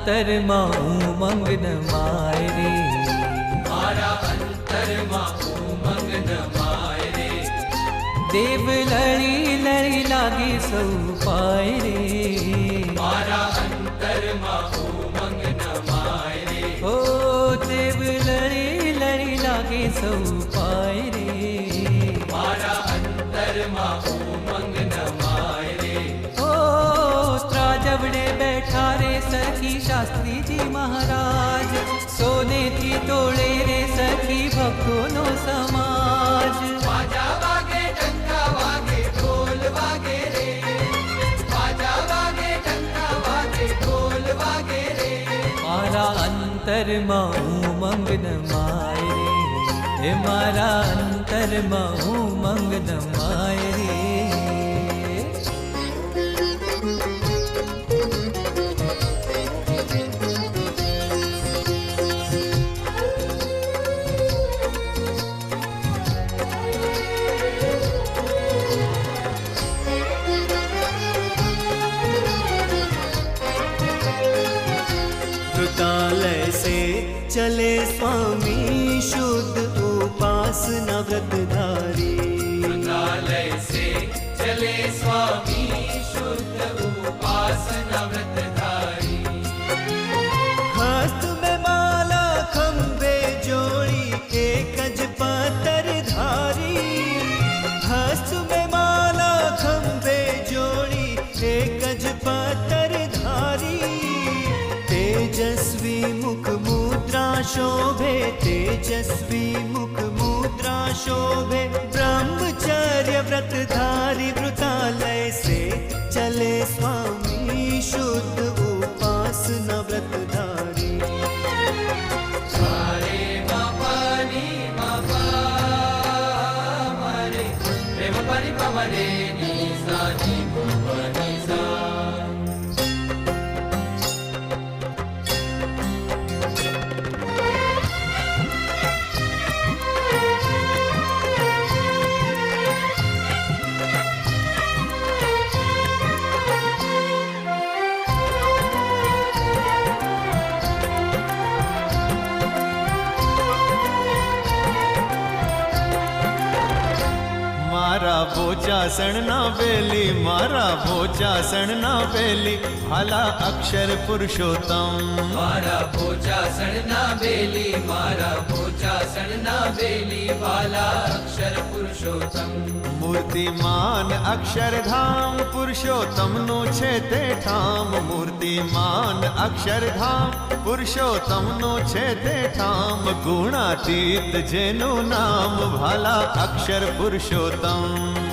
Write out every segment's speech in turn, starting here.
અંતરમાં ઉમંગ ન માય રે, મારા અંતરમાં ઉમંગ ન માય રે, દેવ લડી લડી લાગે સૌ પાય રે, મારા અંતરમાં ઉમંગ ન માય રે, ઓ દેવ લડી લડી લાગે સૌ પાય રે, મારા અંતરમાં ઉમંગ ન માય રે, ઓ ત્રાજવડે બેઠા રે સખી શાસ્ત્રીજી મહારાજ, સોનેથી તોડે રે સખી ભક્તોનો સમાજ. બાજા વાગે ટંકા વાગે ઢોલ વાગે રે, બાજા વાગે ટંકા વાગે ઢોલ વાગે રે, મારા અંતરમાં ઉમંગ ન માય રે, હે મારા અંતરમાં ઉમંગ ન માય રે. वृतालय से चले स्वामी शुद्ध उपासना व्रतधारी, वृतालय से चले स्वामी शुद्ध उपासना व्रतधारी, हस्त में माला खंबे जोड़ी एक ज पतर धारी, हस्त में माला खंबे जोड़ी एक ज पतर धारी, तेजस्वी मुख मुद्रा शोभे, तेजस्वी मुख मुद्रा शोभे, ब्रह्मचर्य व्रतधारी, वृतालय से चले स्वामी शुद्ध उपासना व्रतधारी. सारे बापा नी बापा मरे प्रेम परि पमरे नी सा नी नी सा. मारा भोजासण ना बेली, मारा भोजासण ना बेली, भाला अक्षर पुरुषोत्तम, मारा भोजासण ना बेली, मारा भोजासण ना बेली, बाला अक्षर पुरुषोत्तम, मूर्तिमान अक्षरधाम पुरुषोत्तम नो छे ते ठाम, मूर्तिमान अक्षरधाम पुरुषोत्तम नो छे ते ठाम, गुणातीत जेनु नाम भाला अक्षर पुरुषोत्तम.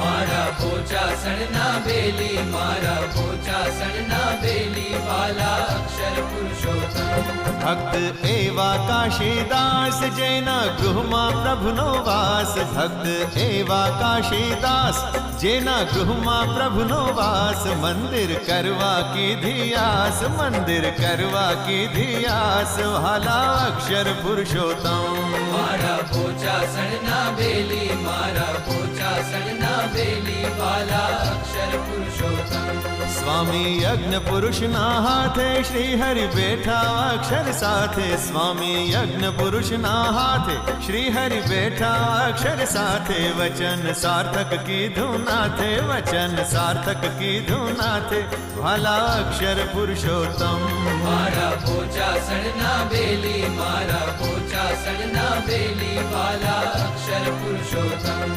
मारा भोजासण ना बेली, मारा भोजासण ना बेली, बाला अक्षर पुरुषोत्तम, भक्त एवा काशीदास जेना गृहमा प्रभुनो वास, भक्त एवा काशीदास जेना गृहमा प्रभुनो वास, मंदिर करवा की धियास, मंदिर करवा की धियास, भाला अक्षर पुरुषोत्तम. मारा भोजासण ना बेली, मारा भोजासण ना बेली, बाला अक्षर पुरुषोत्तम, स्वामी यज्ञ पुरुष ना हाथे श्री हरि बैठा अक्षर साथे, स्वामी यज्ञ पुरुष ना हाथे श्री हरि बैठा अक्षर साथे, वचन सार्थक की धुनाथे, वचन सार्थक की धुनाथे, भाला अक्षर पुरुषोत्तम. मारा भोजासण ना बेली, मारा भोजासण ना बेली, बाला अक्षर पुरुषोत्तम.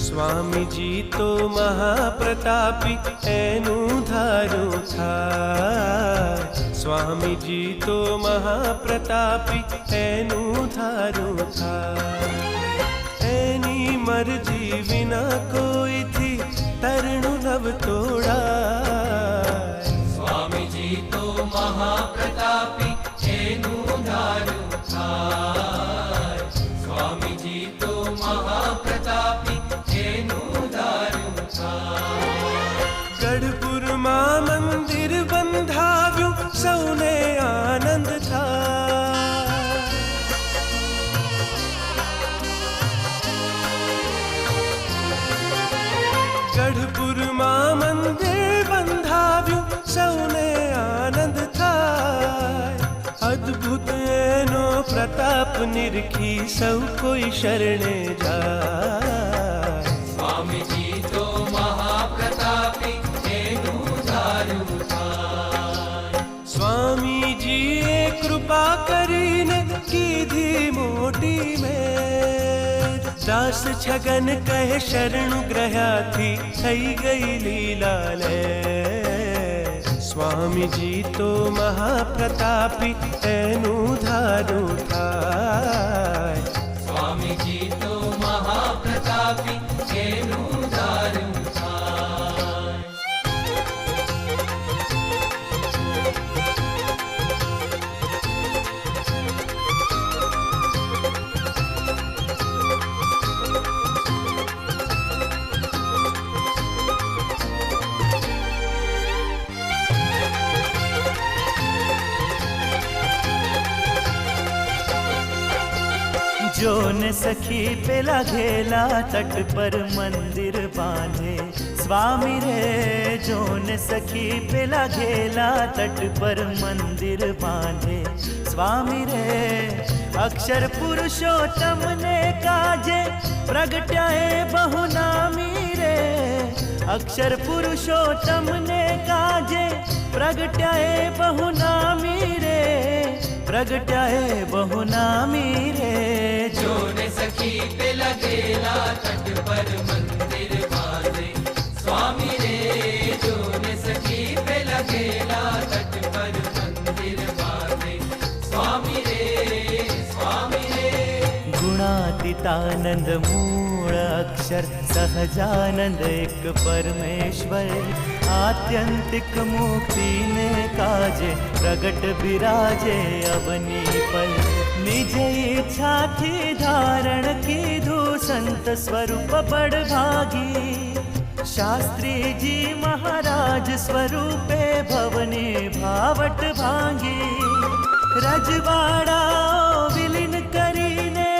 स्वामी जी तो महाप्रतापी एनु धारू था, स्वामी जी तो महाप्रतापी एनु धारू था, एनी मर्जी विना कोई थी तरनु नव तोड़ा, स्वामी जी तो महाप्रतापी एनु धारू था, स्वामी जी तो महाप्रतापी एनु धारू था. गढ़पुर मां मंदिर बंधाव्यु सौने आनंद था, અદ્ભુત એનો પ્રતાપ નિરખી સૌ કોઈ શરણે જાય. સ્વામીજી તો મહાપ્રતાપી એનું ધારું થાય. સ્વામીજીએ કૃપા કરીને કીધી મોટી મેર. દાસ છગન કહે શરણુ ગ્રહ્યાથી થઈ ગઈ લીલા લે. સ્વામીજી તો મહાપ્રતાપી એનું ધારું થાય. સ્વામીજી તો મહાપ્રતાપી એનું ધારું થાય. જોને સખી પેલા ઘેલા તટ પર મંદિર બાંધે. સ્વામી રે જોને સખી પેલા ઘેલા તટ પર મંદિર બાંધે. સ્વામી રે અક્ષર પુરુષોત્તમ ને કાજે પ્રગટ્યા એ બહુ નામી રે. અક્ષર પુરુષોત્તમ ને કાજે પ્રગટ્યા એ બહુ નામી રે. પ્રગટ્યા એ બહુ નામી રે. જોને સખી પે લગેલા તટ પર મંદિર બાંધે. સ્વામી રે જોને સખી પે લગેલા તટ પર મંદિર બાંધે. સ્વામી રે સ્વામી રે. ગુણાતીતાનંદ મૂળ અક્ષર સહજાનંદ એક પરમેશ્વર. આત્યંતિક મુક્તિ ને કાજે પ્રગટ બિરાજે અવની પર. નિજ ઈચ્છાથી ધારણ કીધું સંત સ્વરૂપ બડ ભાગી. શાસ્ત્રીજી મહારાજ સ્વરૂપે ભવની ભાવટ ભાંગી. રજવાડાઓ વિલીન કરીને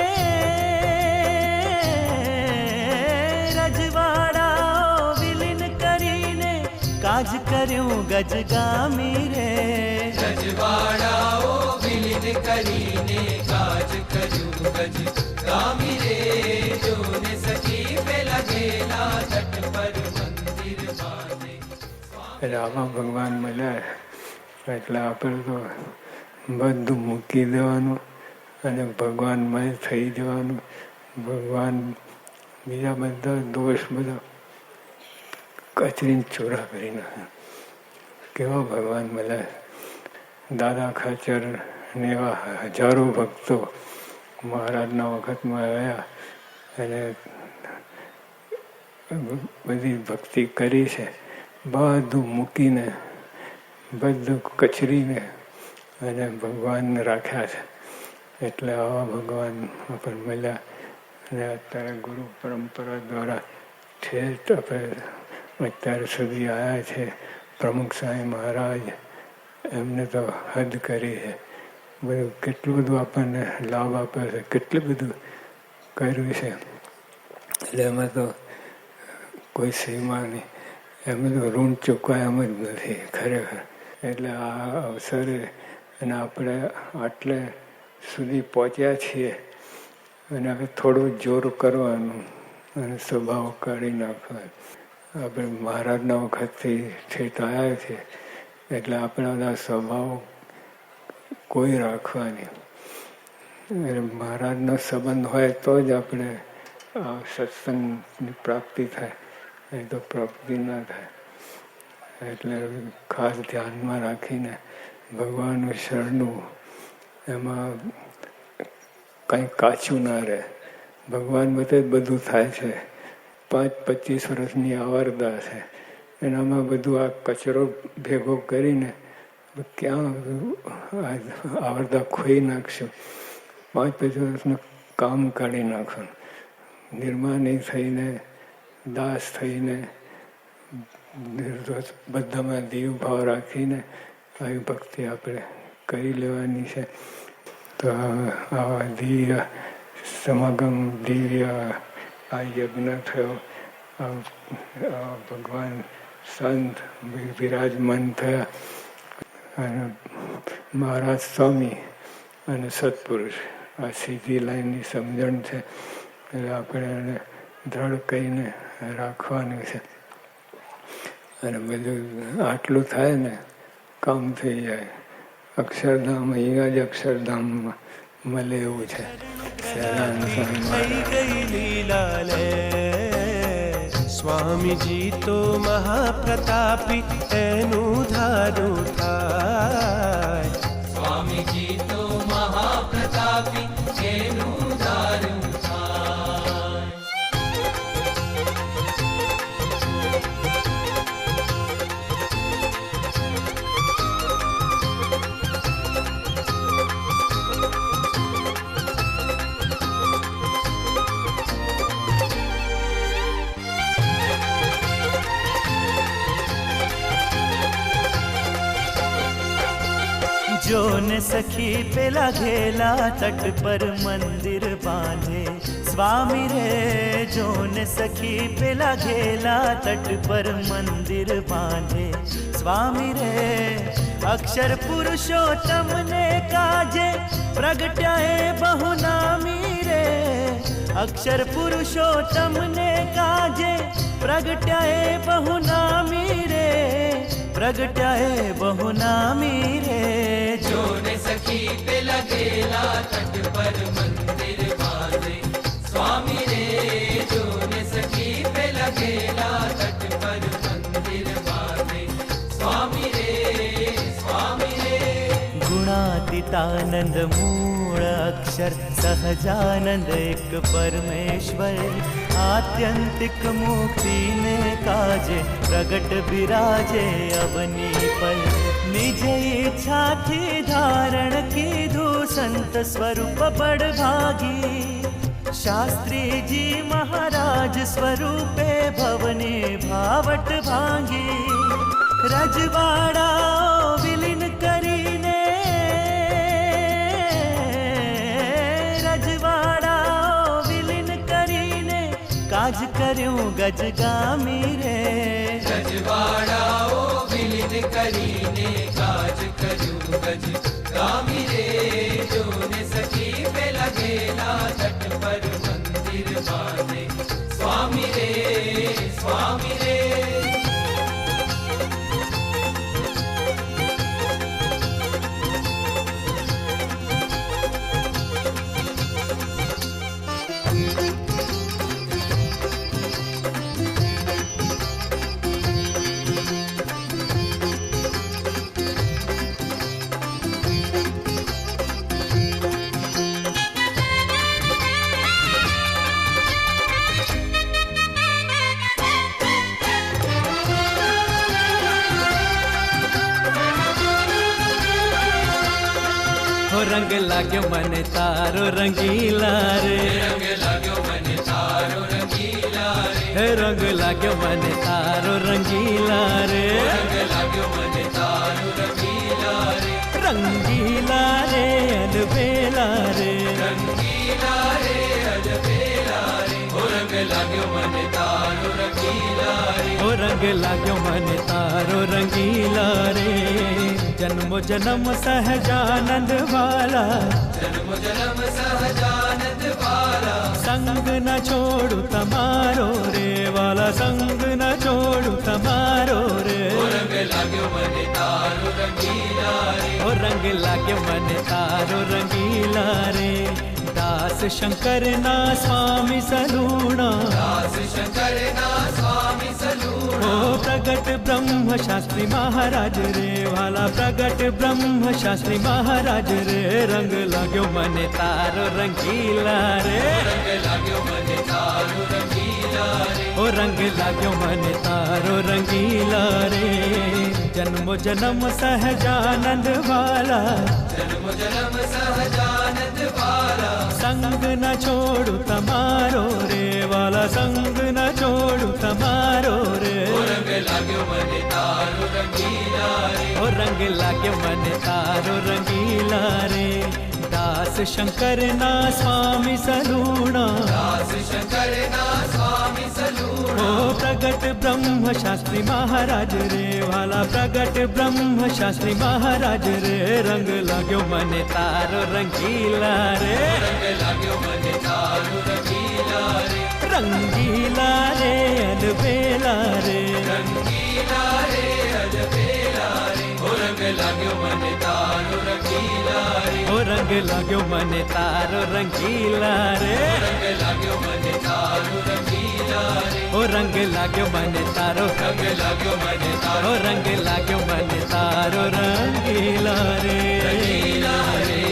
રજવાડાઓ વિલીન કરીને કાજ કર્યું ગજગામી રે. રજવાડાઓ વિલીન કરીને કાજ કર્યું ગજગામી રે. જોને સખી પે લગેલા તટ પર મંદિર બાંધે. રામા ભગવાન મળ્યા એટલે આપણે તો બધું મૂકી દેવાનું અને ભગવાનમય થઈ જવાનું. ભગવાન બીજા બધા દોષ બધા કચરીને ચોરા કરી નાખે. કેવા ભગવાન મળ્યા. દાદા ખાચર ને એવા હજારો ભક્તો મહારાજના વખતમાં આવ્યા અને બધી ભક્તિ કરી છે. બધું મૂકીને બધું કચરીને અને ભગવાનને રાખ્યા છે. એટલે આવા ભગવાન આપણને મળ્યા. અને અત્યારે ગુરુ પરંપરા દ્વારા ઠેઠ આપણે અત્યાર સુધી આવ્યા છે. પ્રમુખ સ્વામી મહારાજ એમને તો હદ કરી છે. બધું કેટલું બધું આપણને લાભ આપે છે, કેટલું બધું કર્યું છે. એટલે એમાં તો કોઈ સીમા નહીં. એમાં તો ઋણ ચૂકવાય એમ જ નથી ખરેખર. એટલે આ અવસરે અને આપણે આટલે સુધી પહોંચ્યા છીએ અને હવે થોડું જોર કરવાનું અને સ્વભાવ કાઢી નાખવાનો. આપણે મહારાજના વખતથી ઠેઠ આવ્યા છીએ એટલે આપણે બધા સ્વભાવ કોઈ રાખવાની. મહારાજનો સંબંધ હોય તો જ આપણે આ સત્સંગની પ્રાપ્તિ થાય, નહીં તો પ્રાપ્તિ ના થાય. એટલે ખાસ ધ્યાનમાં રાખીને ભગવાનનું શરણું, એમાં કંઈ કાચું ના રહે. ભગવાન બધે બધું થાય છે. 5-25 વર્ષની આવરદા છે, એનામાં બધું આ કચરો ભેગો કરીને ક્યાં આવરદા ખોઈ નાખશું. 5-25 વર્ષનું કામ કાઢી નાખવાનું. નિર્માની થઈને, દાસ થઈને, બધામાં દીવ ભાવ રાખીને આવી ભક્તિ આપણે કરી લેવાની છે. તો આવા દિવ્ય સમાગમ, દિવ્ય આ યજ્ઞ થયો, ભગવાન સંત વિરાજમાન થયા અને મહારાજ સ્વામી અને સત્પુરુષ. આ સીધી લાઈનની સમજણ છે એટલે આપણે એને દ્રઢ કહીને રાખવાનું છે. અને બધું આટલું થાય ને કામ થઈ જાય. અક્ષરધામ અહીંયા જ અક્ષરધામમાં મળે એવું છે. થઈ ગઈ લીલા લે સ્વામીજી તો મહાપ્રતાપી એનું ધારું થાય. સ્વામીજી તો મહાપ્રતાપી એનું ધારું થાય. जो ने सखी पेला घेला तट पर मंदिर बांधे स्वामी रे. जो ने सखी पेला घेला तट पर मंदिर बांधे स्वामी रे. अक्षर पुरुषोत्तम ने काजे प्रगट्याए बहुनामी रे. अक्षर पुरुषोत्तम ने काजे प्रगट्याए बहुनामी रे. प्रगट्याए बहुनामी रे. जो ने सखी पे लगेला तट पर मंदिर बांधे स्वामी रे. जो ने सखी पे लगेला तट पर मंदिर बांधे स्वामी रे. स्वामी रे. गुणातीतानंद मूळ अक्षर सहजानंद एक परमेश्वर. आत्यंतिक मुक्ति ने काजे प्रगट विराजे अवनी पर. निज इच्छा थी धारण कीधु संत स्वरूप बड़ भागी. शास्त्री जी महाराज स्वरूपे भवने भावट भांगी. रजवाड़ा विलीन करीने रजवाड़ा विलीन करीने काज कर्યું ગજગામી રે. रजवाड़ाओ विलीन करीने काज कर्યું गजगामी रे. जो ने सखी पे लगेला तट पर मंदिर बांधे स्वामी रे. स्वामी रे. रंग लाग्यो मने तारो रंगीला रे. रंग लाग्यो मने तारो रंगीला रे. रंग लाग्यो मने तारो रंगीला रे. रंग लाग्यो मने तारो रंगीला रे. रंगीला रे अलबेला रे. रंगीला रे अलबेला रे. ओ रंग लाग्यो मने तारो रंगीला रे. ओ रंग लाग्यो मने तारो रंगीला रे. जन्मो जन्म सहजानंद वाला. जन्म जन्म सहजानंद वाला. संग न छोड़ू तमारो रे वाला. संग न छोड़ू तमारो रे. ओ रंग लाग्यो मने तारो रंगीला रे. ओ रंग लाग्यो मने तारो रंगीला रे. दास शंकर ना स्वामी सलूणा. दास शंकर ना स्वामी सलूणा. ओ प्रगट ब्रह्म शास्त्री महाराज रे वाला. प्रगट ब्रह्म शास्त्री महाराज रे. रंग लाग्यो मने तारो रंगीला रे. रंग लाग्यो मने तारो रंगीला रे. ओ रंग लाग्यो मने तारो रंगीला रे. जन्मो जन्म सहजानंद वाला. जन्म जन्म सहजानंद वाला. संग न छोड़ू तमारो रे वाला. संग न छोड़ू तमारो रे. ओ रंग लाग्यो मने तारो रंगीला रे. ओ रंग लाग्यो मने तारो रंगीला रे. दास शंकर ना स्वामी सलूणा दास शंकर ना स्वामी सलूणा ओ प्रगट ब्रह्म शास्त्री महाराज रे वाला प्रगट ब्रह्म शास्त्री महाराज रे रंग लाग्यो मने तारो रंगीला रे रंग लाग्यो मने तारो रंगीला रे रंगीला रे अलबेला रे रंगीला रे अलबेला रे ओ रंग लाग्यो मने तारो रंगीला रे ओ रंग लाग्यो मने तारो रंगीला रे रंग लाग्यो मने तारो रंगीला रे ओ रंग लाग्यो मने तारो रंग लाग्यो मने तारो ओ रंग लाग्यो मने तारो रंगीला रे रंगीला रे